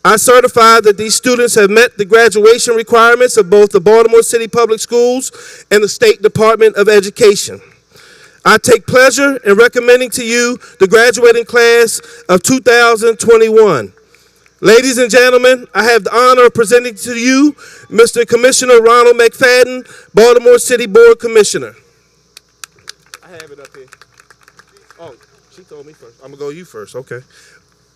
I certify that these students have met the graduation requirements of both the Baltimore City Public Schools and the State Department of Education. I take pleasure in recommending to you the graduating class of 2021. Ladies and gentlemen, I have the honor of presenting to you Mr. Commissioner Ronald McFadden, Baltimore City Board Commissioner. I have it up here. Oh, she told me first. I'm going to go you first. Okay.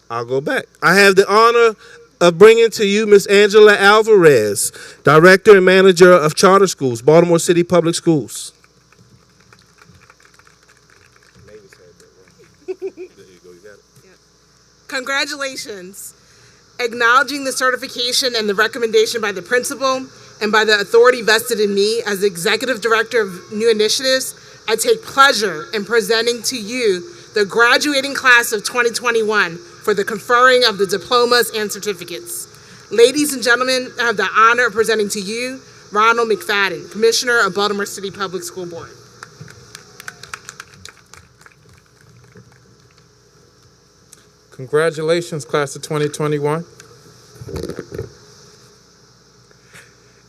I'll go back. I have the honor of bringing to you Ms. Angela Alvarez, Director and Manager of Charter Schools, Baltimore City Public Schools. There you go. You got it. Yep. Congratulations. Acknowledging the certification and the recommendation by the principal and by the authority vested in me as Executive Director of New Initiatives, I take pleasure in presenting to you the graduating class of 2021 for the conferring of the diplomas and certificates. Ladies and gentlemen, I have the honor of presenting to you Ronald McFadden, Commissioner of Baltimore City Public School Board. Congratulations, class of 2021.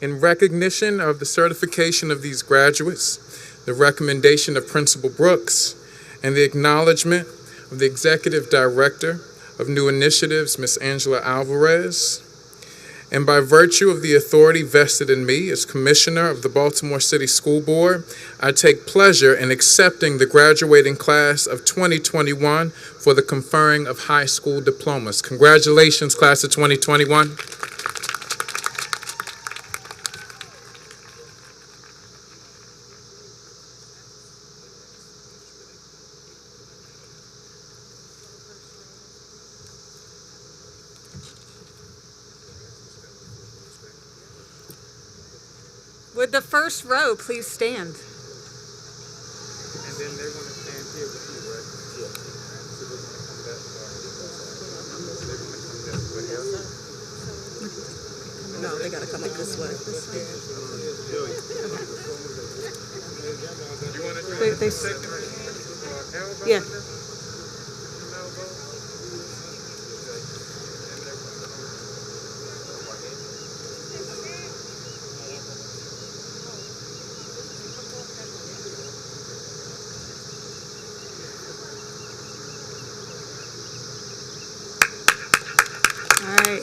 In recognition of the certification of these graduates, the recommendation of Principal Brooks, and the acknowledgement of the Executive Director of New Initiatives, Ms. Angela Alvarez, and by virtue of the authority vested in me as Commissioner of the Baltimore City School Board, I take pleasure in accepting the graduating class of 2021 for the conferring of high school diplomas. Congratulations, class of 2021. Would the first row please stand? And then they're going to stand here with you, right? Yeah. So they're going to come that far. They're going to come that way. No, they got to come up this way. You want to do They, second elbow? yeah. All right.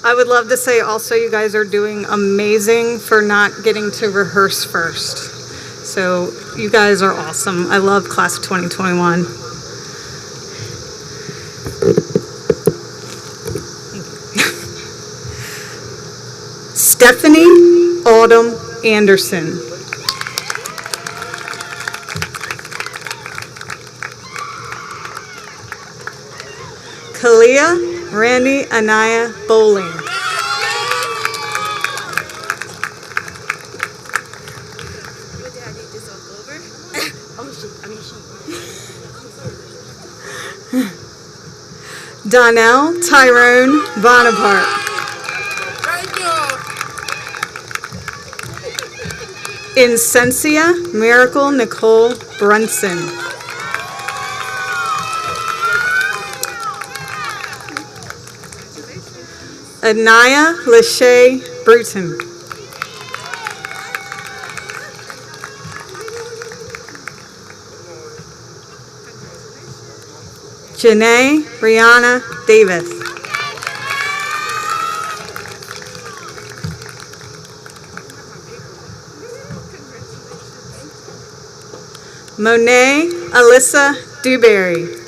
I would love to say also you guys are doing amazing for not getting to rehearse first. So you guys are awesome. I love class of 2021. Stephanie Autumn Anderson. Kalia Randy Anaya Bowling. Donnell Tyrone Bonaparte. Incencia Miracle Nicole Brunson. Anaya Lachey Bruton. Janae Brianna Davis. Monet Alyssa Dewberry.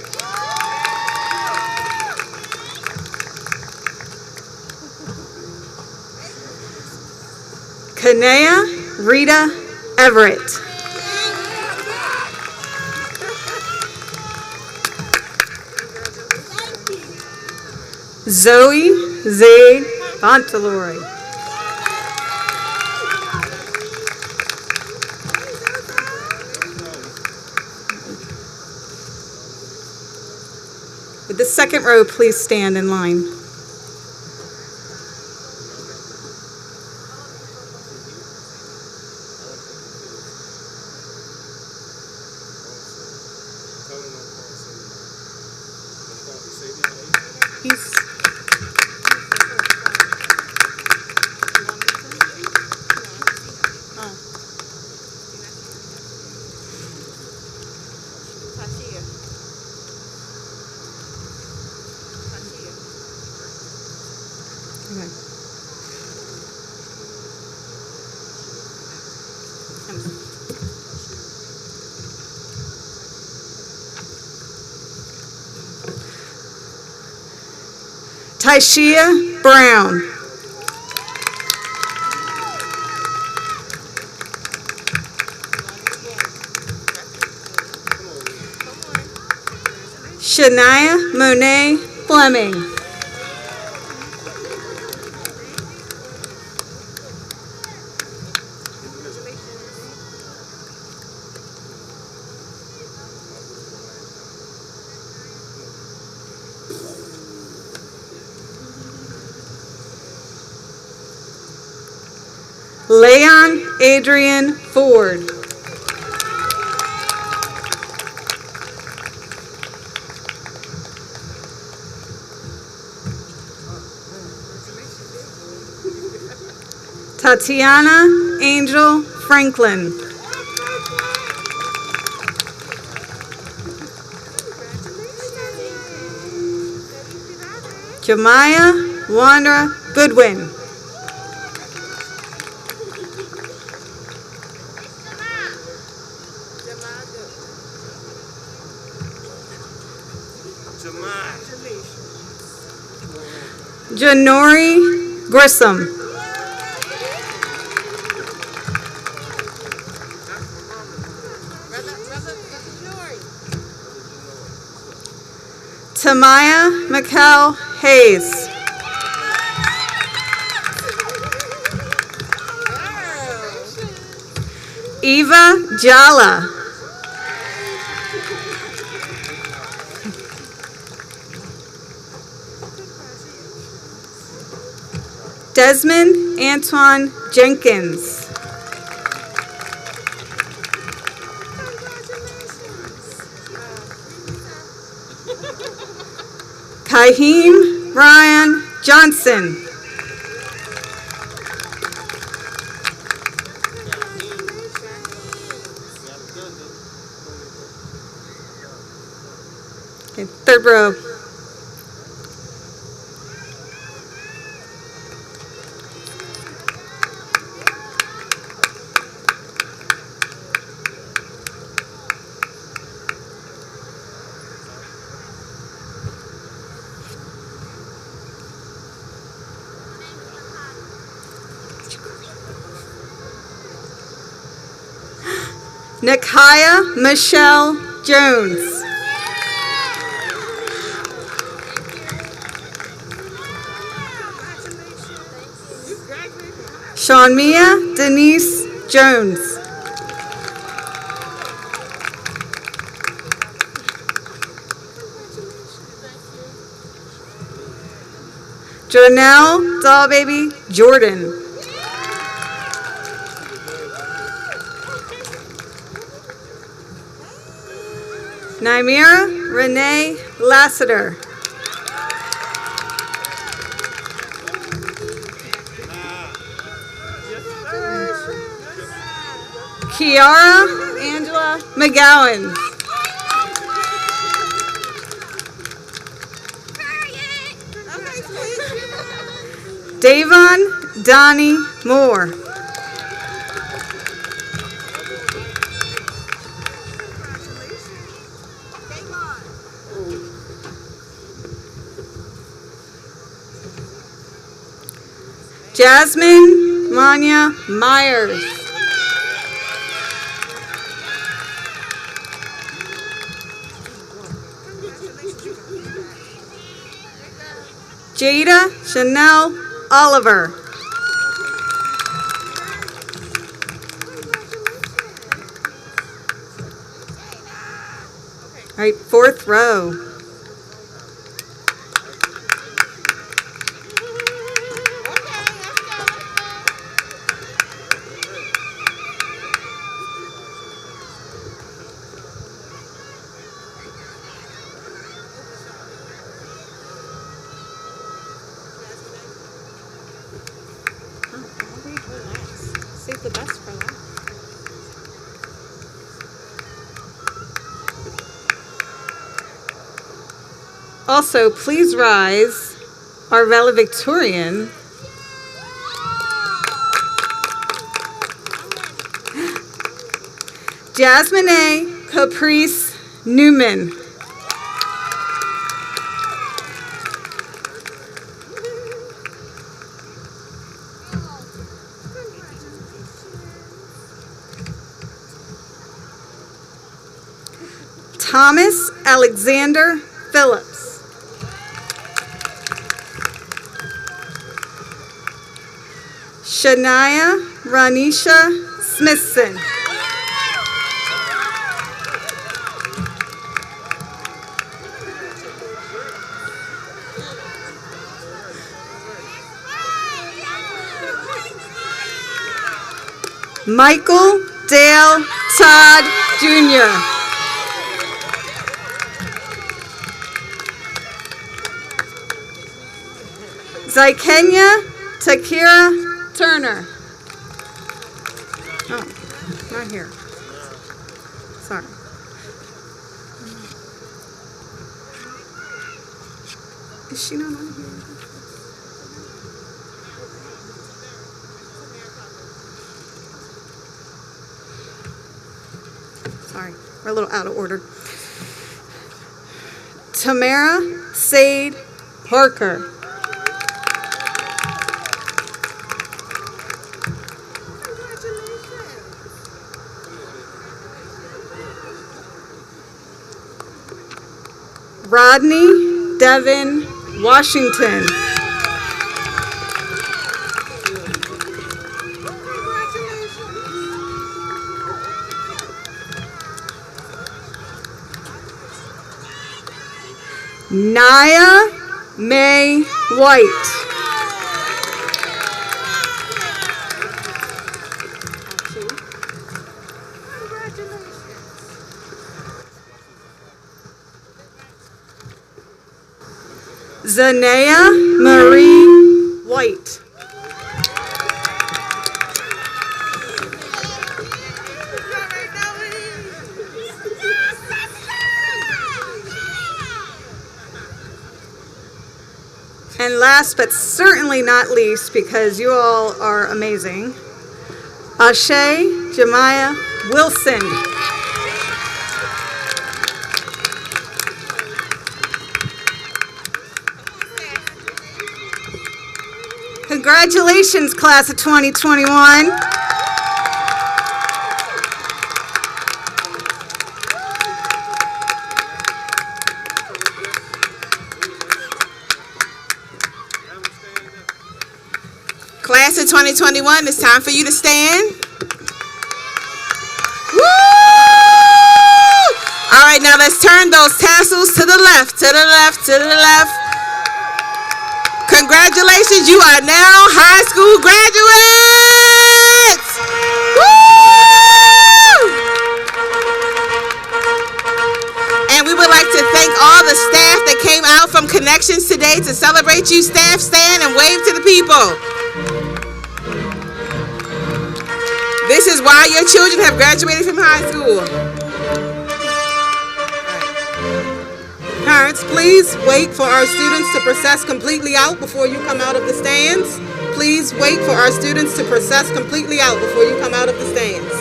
Kanea Rita Everett. Zoe Zaid Fontelori. Would the second row please stand in line? Tyshia Brown. Shania Monet Fleming. Leon Adrian Ford. Tatiana Angel Franklin. Jemiah Wanda Goodwin. Janori Grissom. Tamaya McCall Hayes. Eva Jala. Desmond Antoine Jenkins. Kaheem Ryan Johnson. Okay, third row. Nakia Michelle Jones. Shawnmia Denise Jones. Janelle Dollbaby Jordan. Naimira Renee Lassiter. Kiara Angela McGowan. Davon Donnie Moore. Jasmine Manya Myers. Jada Chanel Oliver. All right, fourth row. Save the best for last. Also, please rise, our valedictorian, Jasmine A. Caprice Newman. Thomas Alexander Phillips. Shania Ranisha Smithson. Michael Dale Todd Jr. Zykenya Takira Turner. Oh, not here. Sorry. Is she not on here? Sorry, we're a little out of order. Tamara Sade Parker. Rodney Devin Washington. Naya May White. Zanaya Marie White. And last but certainly not least, because you all are amazing, Ashe Jemiah Wilson. Congratulations, class of 2021. Class of 2021, it's time for you to stand. Woo! All right, now let's turn those tassels to the left, to the left, to the left. Congratulations, you are now high school graduates! Woo! And we would like to thank all the staff that came out from Connexions today to celebrate you. Staff, stand and wave to the people. This is why your children have graduated from high school. Parents, please wait for our students to process completely out before you come out of the stands. Please wait for our students to process completely out before you come out of the stands.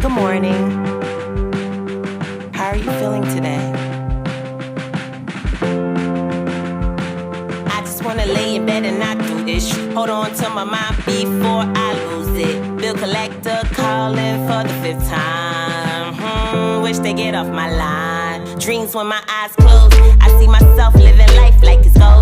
Good morning. How are you feeling today? I just want to lay in bed and not Hold on to my mind before I lose it. Bill collector calling for the 5th time. Wish they get off my line. Dreams when my eyes close. I see myself living life like it's gold.